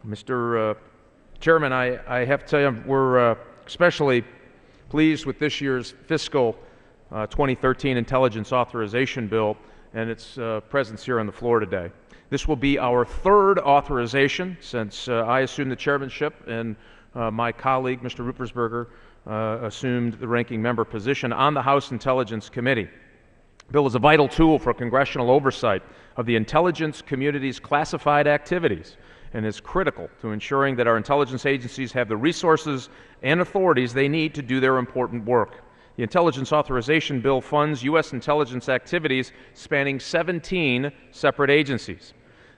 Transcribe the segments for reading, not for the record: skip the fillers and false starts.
Mr. Chairman, I have to tell you, we're especially pleased with this year's fiscal 2013 Intelligence Authorization Bill and its presence here on the floor today. This will be our third authorization since I assumed the chairmanship and my colleague, Mr. Ruppersberger, assumed the ranking member position on the House Intelligence Committee. The bill is a vital tool for congressional oversight of the intelligence community's classified activities and is critical to ensuring that our intelligence agencies have the resources and authorities they need to do their important work. The Intelligence Authorization Bill funds U.S. intelligence activities spanning 17 separate agencies.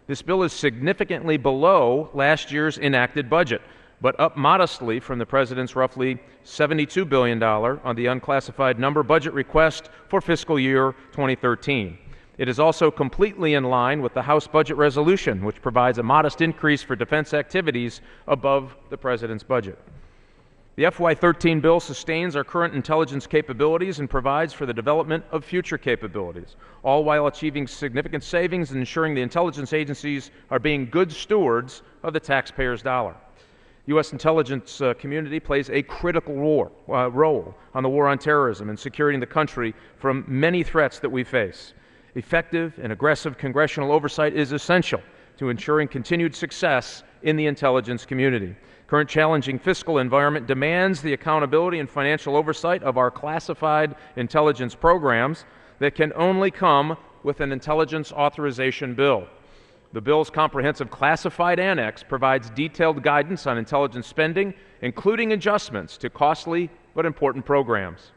This bill is significantly below last year's enacted budget, but up modestly from the President's roughly $72 billion on the unclassified number budget request for fiscal year 2013. It is also completely in line with the House Budget Resolution, which provides a modest increase for defense activities above the President's budget. The FY13 bill sustains our current intelligence capabilities and provides for the development of future capabilities, all while achieving significant savings and ensuring the intelligence agencies are being good stewards of the taxpayer's dollar. The U.S. intelligence community plays a critical role on the war on terrorism and securing the country from many threats that we face. Effective and aggressive congressional oversight is essential to ensuring continued success in the intelligence community. Current challenging fiscal environment demands the accountability and financial oversight of our classified intelligence programs that can only come with an intelligence authorization bill. The bill's comprehensive classified annex provides detailed guidance on intelligence spending, including adjustments to costly but important programs.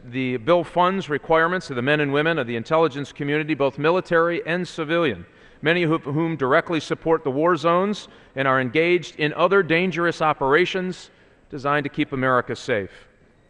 The bill funds requirements of the men and women of the intelligence community, both military and civilian, many of whom directly support the war zones and are engaged in other dangerous operations designed to keep America safe.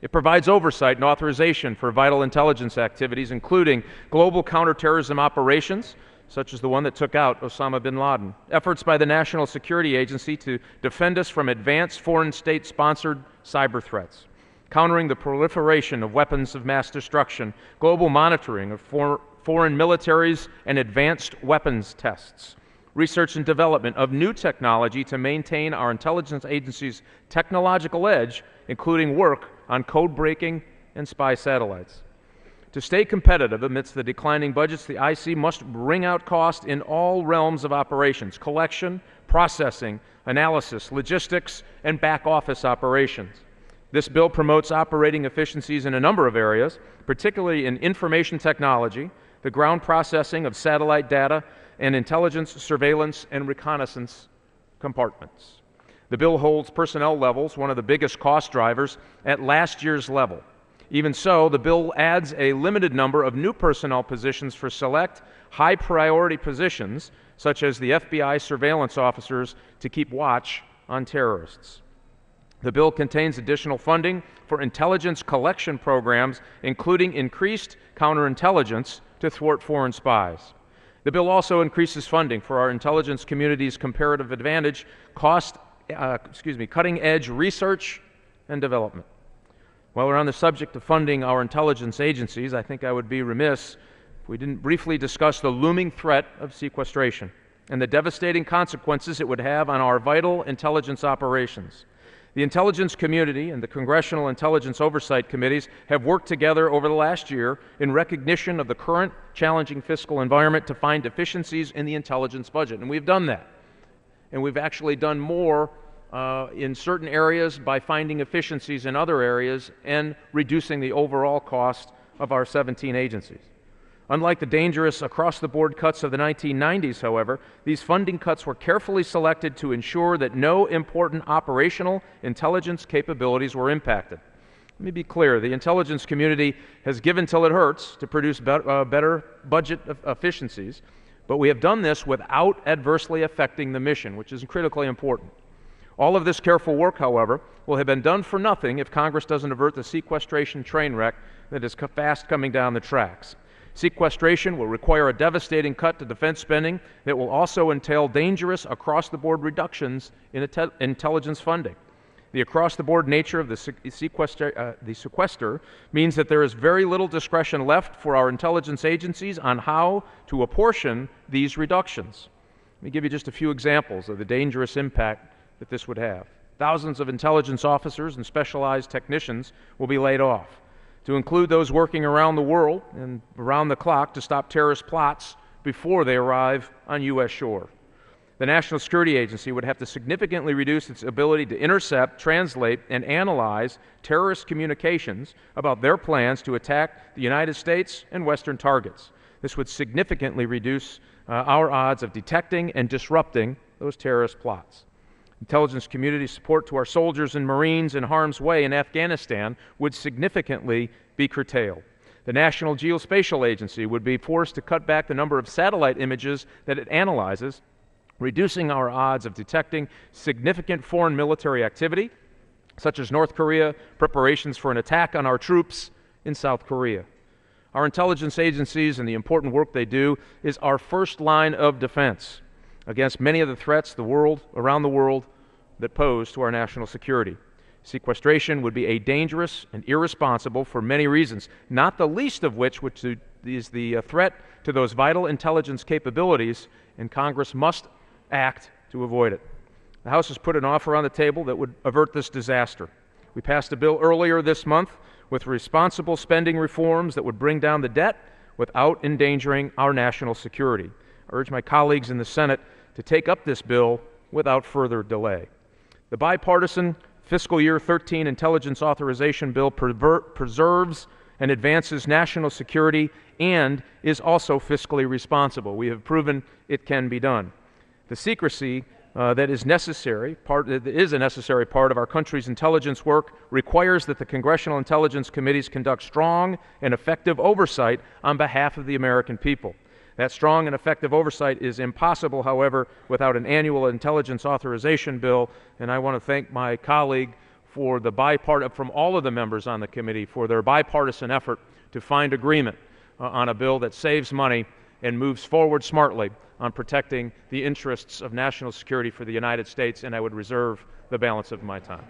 It provides oversight and authorization for vital intelligence activities, including global counterterrorism operations, such as the one that took out Osama bin Laden, efforts by the National Security Agency to defend us from advanced foreign state-sponsored cyber threats, countering the proliferation of weapons of mass destruction, global monitoring of foreign militaries and advanced weapons tests, research and development of new technology to maintain our intelligence agencies' technological edge, including work on code-breaking and spy satellites. To stay competitive amidst the declining budgets, the IC must wring out cost in all realms of operations: collection, processing, analysis, logistics, and back-office operations. This bill promotes operating efficiencies in a number of areas, particularly in information technology, the ground processing of satellite data, and intelligence, surveillance, and reconnaissance compartments. The bill holds personnel levels, one of the biggest cost drivers, at last year's level. Even so, the bill adds a limited number of new personnel positions for select, high-priority positions, such as the FBI surveillance officers, to keep watch on terrorists. The bill contains additional funding for intelligence collection programs, including increased counterintelligence to thwart foreign spies. The bill also increases funding for our intelligence community's comparative advantage, cutting-edge research and development. While we're on the subject of funding our intelligence agencies, I think I would be remiss if we didn't briefly discuss the looming threat of sequestration and the devastating consequences it would have on our vital intelligence operations. The intelligence community and the Congressional Intelligence Oversight Committees have worked together over the last year in recognition of the current challenging fiscal environment to find efficiencies in the intelligence budget. And we've done that. And we've actually done more in certain areas by finding efficiencies in other areas and reducing the overall cost of our 17 agencies. Unlike the dangerous across-the-board cuts of the 1990s, however, these funding cuts were carefully selected to ensure that no important operational intelligence capabilities were impacted. Let me be clear, the intelligence community has given till it hurts to produce better budget efficiencies, but we have done this without adversely affecting the mission, which is critically important. All of this careful work, however, will have been done for nothing if Congress doesn't avert the sequestration train wreck that is fast coming down the tracks. Sequestration will require a devastating cut to defense spending that will also entail dangerous across-the-board reductions in intelligence funding. The across-the-board nature of the sequester means that there is very little discretion left for our intelligence agencies on how to apportion these reductions. Let me give you just a few examples of the dangerous impact that this would have. Thousands of intelligence officers and specialized technicians will be laid off, to include those working around the world and around the clock to stop terrorist plots before they arrive on U.S. shore. The National Security Agency would have to significantly reduce its ability to intercept, translate, and analyze terrorist communications about their plans to attack the United States and Western targets. This would significantly reduce our odds of detecting and disrupting those terrorist plots. Intelligence community support to our soldiers and Marines in harm's way in Afghanistan would significantly be curtailed. The National Geospatial Agency would be forced to cut back the number of satellite images that it analyzes, reducing our odds of detecting significant foreign military activity, such as North Korea preparations for an attack on our troops in South Korea. Our intelligence agencies and the important work they do is our first line of defense against many of the threats around the world that pose to our national security. Sequestration would be a dangerous and irresponsible for many reasons, not the least of which is the threat to those vital intelligence capabilities, and Congress must act to avoid it. The House has put an offer on the table that would avert this disaster. We passed a bill earlier this month with responsible spending reforms that would bring down the debt without endangering our national security. I urge my colleagues in the Senate to take up this bill without further delay. The bipartisan Fiscal Year 13 Intelligence Authorization Bill preserves and advances national security and is also fiscally responsible. We have proven it can be done. The secrecy that is a necessary part of our country's intelligence work requires that the Congressional Intelligence Committees conduct strong and effective oversight on behalf of the American people. That strong and effective oversight is impossible, however, without an annual intelligence authorization bill, and I want to thank my colleague from all of the members on the committee for their bipartisan effort to find agreement on a bill that saves money and moves forward smartly on protecting the interests of national security for the United States, and I would reserve the balance of my time.